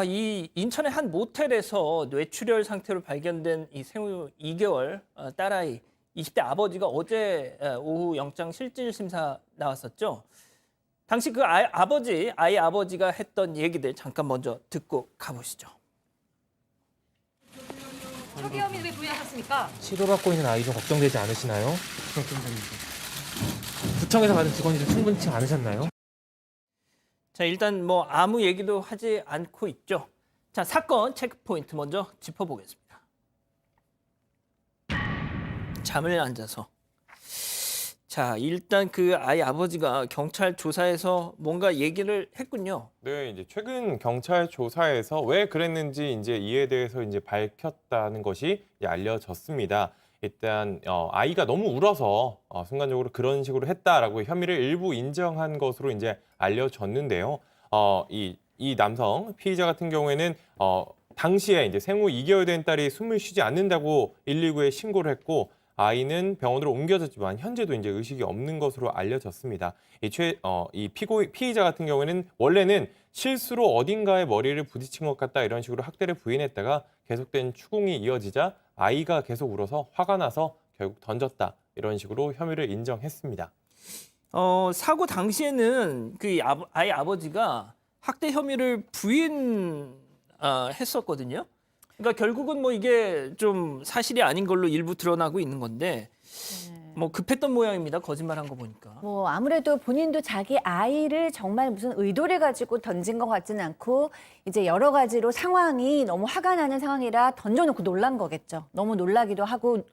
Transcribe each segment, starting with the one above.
이 인천의 한 모텔에서 뇌출혈 상태로 발견된 이 생후 2개월 딸아이 20대 아버지가 어제 오후 영장 실질 심사 나왔었죠. 당시 그 아이 아버지가 했던 얘기들 잠깐 먼저 듣고 가보시죠. 초기 혐의 왜 부인하셨습니까? 치료받고 있는 아이 좀 걱정되지 않으시나요? 걱정됩니다. 구청에서 받은 직원이 좀 충분치 않으셨나요? 자, 일단 뭐 아무 얘기도 하지 않고 있죠. 자, 사건 체크포인트 먼저 짚어보겠습니다. 잠을 안 자서. 자, 일단 그 아이 아버지가 경찰 조사에서 뭔가 얘기를 했군요. 네, 이제 최근 경찰 조사에서 왜 그랬는지 이제 이에 대해서 이제 밝혔다는 것이 이제 알려졌습니다. 일단 아이가 너무 울어서 순간적으로 그런 식으로 했다라고 혐의를 일부 인정한 것으로 이제 알려졌는데요. 이 남성 피의자 같은 경우에는 당시에 이제 생후 2개월 된 딸이 숨을 쉬지 않는다고 119에 신고를 했고 아이는 병원으로 옮겨졌지만 현재도 이제 의식이 없는 것으로 알려졌습니다. 이 피의자 같은 경우에는 원래는 실수로 어딘가에 머리를 부딪힌 것 같다 이런 식으로 학대를 부인했다가 계속된 추궁이 이어지자 아이가 계속 울어서 화가 나서 결국 던졌다 이런 식으로 혐의를 인정했습니다. 사고 당시에는 그 아이 아버지가 학대 혐의를 부인했었거든요. 그러니까 결국은 뭐 이게 좀 사실이 아닌 걸로 일부 드러나고 있는 건데 뭐 급했던 모양입니다. 거짓말한 거 보니까. 뭐 아무래도 본인도 자기 아이를 정말 무슨 의도를 가지고 던진 것 같지는 않고 이제 여러 가지로 상황이 너무 화가 나는 상황이라 던져놓고 놀란 거겠죠. 너무 놀라기도 하고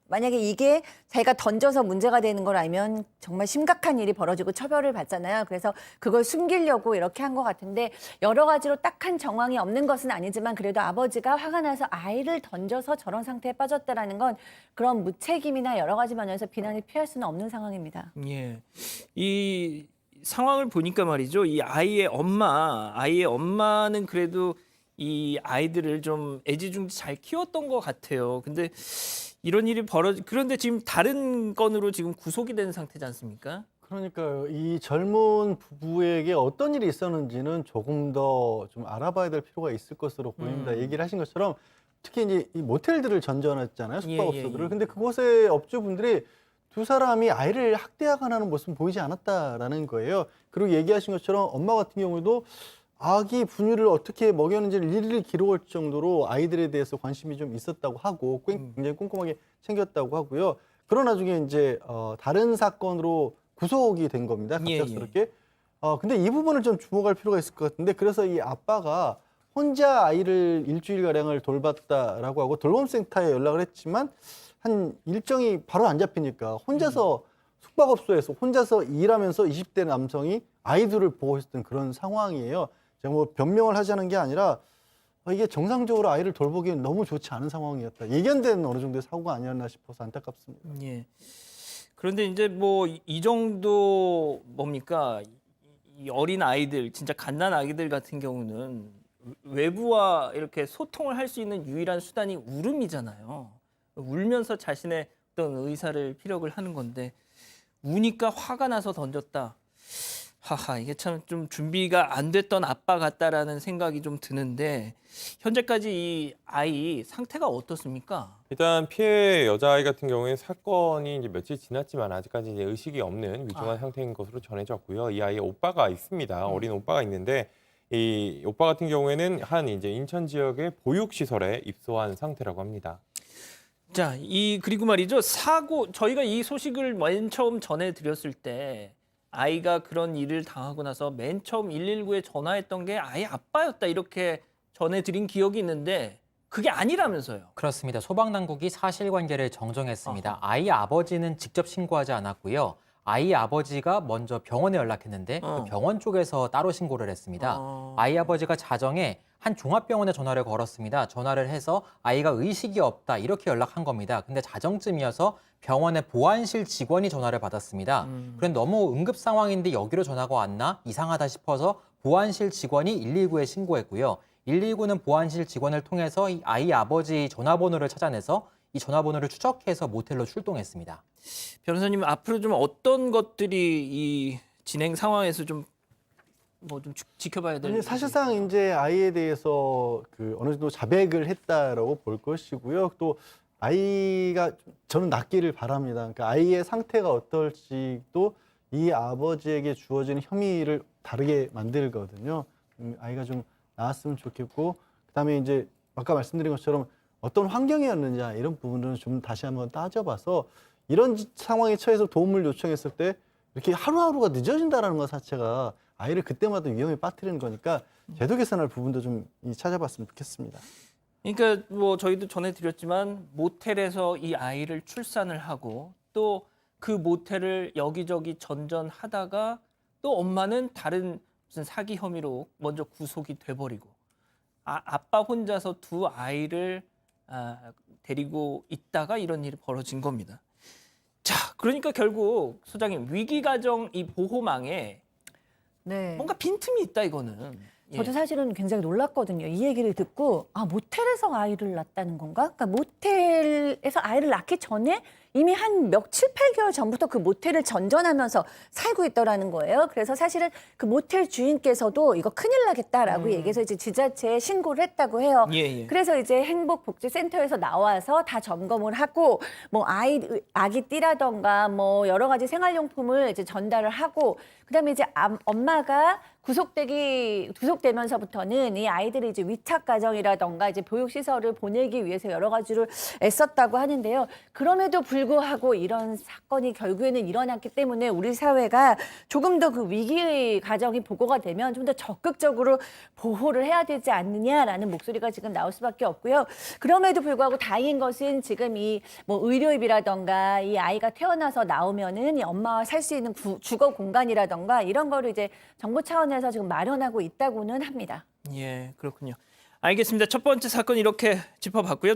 만약에 이게 자기가 던져서 문제가 되는 걸 알면 정말 심각한 일이 벌어지고 처벌을 받잖아요. 그래서 그걸 숨기려고 이렇게 한 것 같은데 여러 가지로 딱한 정황이 없는 것은 아니지만 그래도 아버지가 화가 나서 아이를 던져서 저런 상태에 빠졌다라는 건 그런 무책임이나 여러 가지 면에서 비난을 피할 수는 없는 상황입니다. 예. 이 상황을 보니까 말이죠. 이 아이의 엄마는 그래도 이 아이들을 좀 애지중지 잘 키웠던 것 같아요. 근데 이런 일이 그런데 지금 다른 건으로 지금 구속이 된 상태지 않습니까? 그러니까요. 이 젊은 부부에게 어떤 일이 있었는지는 조금 더 좀 알아봐야 될 필요가 있을 것으로 보입니다. 얘기를 하신 것처럼 특히 이제 이 모텔들을 전전했잖아요. 숙박업소들을. 근데 그곳의 업주분들이 두 사람이 아이를 학대하거나 하는 모습은 보이지 않았다라는 거예요. 그리고 얘기하신 것처럼 엄마 같은 경우에도 아기 분유를 어떻게 먹였는지를 일일이 기록할 정도로 아이들에 대해서 관심이 좀 있었다고 하고 굉장히 꼼꼼하게 챙겼다고 하고요. 그러나 나중에 이제 다른 사건으로 구속이 된 겁니다. 갑작스럽게. 근데 이 부분을 좀 주목할 필요가 있을 것 같은데 그래서 이 아빠가 혼자 아이를 일주일가량을 돌봤다라고 하고 돌봄센터에 연락을 했지만 한 일정이 바로 안 잡히니까 혼자서 숙박업소에서 혼자서 일하면서 20대 남성이 아이들을 보고 있었던 그런 상황이에요. 제가 뭐 변명을 하자는 게 아니라 이게 정상적으로 아이를 돌보기엔 너무 좋지 않은 상황이었다. 예견된 어느 정도의 사고가 아니었나 싶어서 안타깝습니다. 예. 그런데 이제 뭐 이 정도 뭡니까? 이 어린 아이들, 진짜 갓난 아기들 같은 경우는 외부와 이렇게 소통을 할 수 있는 유일한 수단이 울음이잖아요. 울면서 자신의 어떤 의사를 피력을 하는 건데 우니까 화가 나서 던졌다. 하하, 이게 참 좀 준비가 안 됐던 아빠 같다라는 생각이 좀 드는데 현재까지 이 아이 상태가 어떻습니까? 일단 피해 여자아이 같은 경우에 사건이 이제 며칠 지났지만 아직까지 이제 의식이 없는 위중한 상태인 것으로 전해졌고요. 이 아이의 오빠가 있습니다. 어린 오빠가 있는데 이 오빠 같은 경우에는 한 이제 인천 지역의 보육시설에 입소한 상태라고 합니다. 자, 그리고 말이죠. 저희가 이 소식을 맨 처음 전해드렸을 때 아이가 그런 일을 당하고 나서 맨 처음 119에 전화했던 게 아이 아빠였다 이렇게 전해드린 기억이 있는데 그게 아니라면서요. 그렇습니다. 소방당국이 사실관계를 정정했습니다. 아이 아버지는 직접 신고하지 않았고요. 아이 아버지가 먼저 병원에 연락했는데 그 병원 쪽에서 따로 신고를 했습니다. 아이 아버지가 자정에 한 종합병원에 전화를 걸었습니다. 전화를 해서 아이가 의식이 없다 이렇게 연락한 겁니다. 근데 자정쯤이어서 병원의 보안실 직원이 전화를 받았습니다. 그런데 너무 응급 상황인데 여기로 전화가 왔나 이상하다 싶어서 보안실 직원이 119에 신고했고요. 119는 보안실 직원을 통해서 이 아이 아버지 전화번호를 찾아내서 이 전화번호를 추적해서 모텔로 출동했습니다. 변호사님 앞으로 좀 어떤 것들이 이 진행 상황에서 좀 뭐 좀 지켜봐야 될. 아니, 사실상 이제 아이에 대해서 그 어느 정도 자백을 했다라고 볼 것이고요. 또 아이가 저는 낫기를 바랍니다. 그러니까 아이의 상태가 어떨지도 이 아버지에게 주어지는 혐의를 다르게 만들거든요. 아이가 좀 나았으면 좋겠고, 그다음에 이제 아까 말씀드린 것처럼 어떤 환경이었느냐 이런 부분은 좀 다시 한번 따져봐서 이런 상황에 처해서 도움을 요청했을 때 이렇게 하루하루가 늦어진다는 것 자체가 아이를 그때마다 위험에 빠뜨리는 거니까 제도 개선할 부분도 좀 찾아봤으면 좋겠습니다. 그러니까 뭐 저희도 전해드렸지만 모텔에서 이 아이를 출산을 하고 또 그 모텔을 여기저기 전전하다가 또 엄마는 다른 무슨 사기 혐의로 먼저 구속이 돼버리고 아빠 혼자서 두 아이를 데리고 있다가 이런 일이 벌어진 겁니다. 자, 그러니까 결국 소장님 위기가정 이 보호망에 네. 뭔가 빈틈이 있다 이거는. 예. 저도 사실은 굉장히 놀랐거든요. 이 얘기를 듣고 모텔에서 아이를 낳았다는 건가? 그러니까 모텔에서 아이를 낳기 전에 이미 한 7, 8개월 전부터 그 모텔을 전전하면서 살고 있더라는 거예요. 그래서 사실은 그 모텔 주인께서도 이거 큰일 나겠다라고 얘기해서 이제 지자체에 신고를 했다고 해요. 예. 그래서 이제 행복복지센터에서 나와서 다 점검을 하고 뭐 아기 띠라던가 뭐 여러 가지 생활용품을 이제 전달을 하고 그다음에 이제 엄마가 구속되면서부터는 이 아이들이 이제 위탁 가정이라던가 이제 보육 시설을 보내기 위해서 여러 가지를 애썼다고 하는데요. 그럼에도 불구하고 이런 사건이 결국에는 일어났기 때문에 우리 사회가 조금 더 그 위기 가정이 보고가 되면 좀 더 적극적으로 보호를 해야 되지 않느냐라는 목소리가 지금 나올 수밖에 없고요. 그럼에도 불구하고 다행인 것은 지금 이 뭐 의료입이라던가 이 아이가 태어나서 나오면은 이 엄마와 살 수 있는 주거 공간이라던가 이런 거를 이제 정부 차원에서 지금 마련하고 있다고는 합니다. 예, 그렇군요. 알겠습니다. 첫 번째 사건 이렇게 짚어봤고요.